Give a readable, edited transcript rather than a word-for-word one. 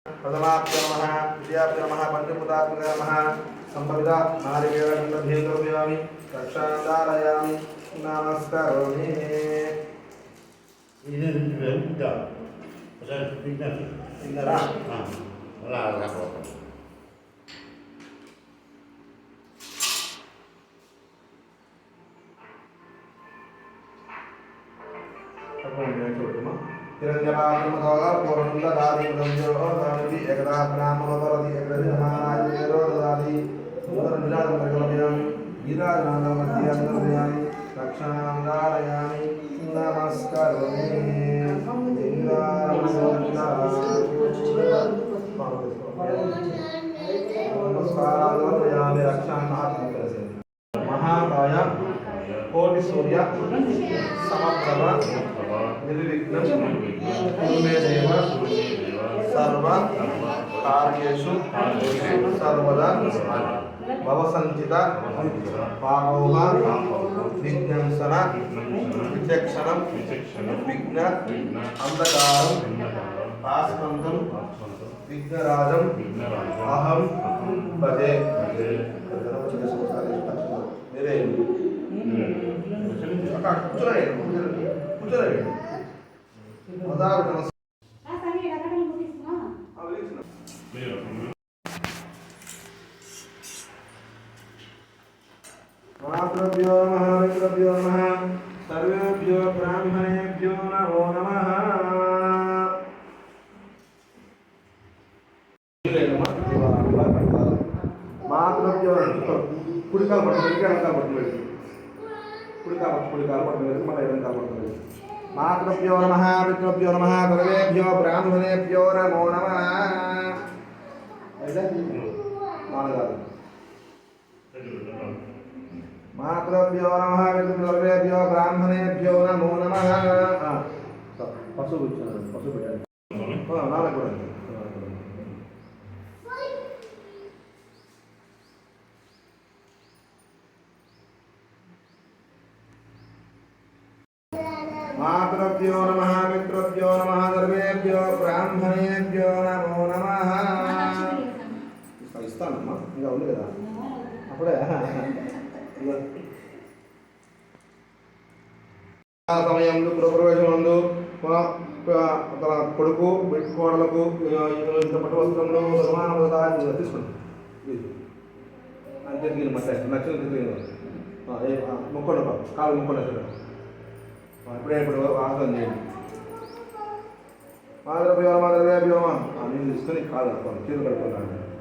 प्रथमाभ्यो नमः द्वितीयाभ्यो नमः पंचभूतात्मके नमः संभविता नारिकेलगन्धभेदोपयामि रक्षां धारयामि नमस्करोमि ini sudah pasal pindah Indra lah apa हिरण्यपात्रमतोगा पूर्णन्ददादिप्रदंजो दानिति एकदा ब्राह्मणोदरति एकदा महाराजेरो ददाति सुन्दरविराजमर्गमयामि वीराजनान्दमध्यन्तर्दयामि रक्षां धारयामि नमस्करोमि नमस्कारादर्पयामि रक्षां महाकाय कोटि सूर्य समप्रभ निर्विघ्नं कुरु मे देव सर्व कार्येषु सर्वदा भवसञ्चिता पापोह विघ्नंसन विचक्षणं विघ्न अंधकारं आस्कन्दं विघ्नराजं अहं भजे मेरे मातृभ्यो नमः पितृभ्यो नमः सर्वेभ्यो ब्राह्मणेभ्यो नमो नमः मातृभ्यो कुडिकाल पट्टुमेल्लि मातृभ्यो नमः पितृभ्यो नमः सर्वेभ्यो ब्राह्मणेभ्यो नमो नमः मातृभ्यो नमः पितृभ्यो सर्वेभ्यो ब्राह्मणेभ्यो नमो नमः पशु मातृभ्यो नमः पितृभ्यो नमः सर्वेभ्यो ब्राह्मणेभ्यो नमो नमः इस्तानम्मा इंका उंदी कदा అప్పుడే ఆ సమయంలో గృహప్రవేశమందు తన కొడుకు కోడలకు ఇంత పట్టు వస్త్రంలో సమాన తీసుకోండి అంతే నచ్చిన మొక్కండి కాలు మొక్కండి ఇప్పుడు ఆసనం చేయండి మాధవ వ్యోమ నేను తీసుకొని కాదు చేతులు కడుక్కున్నాను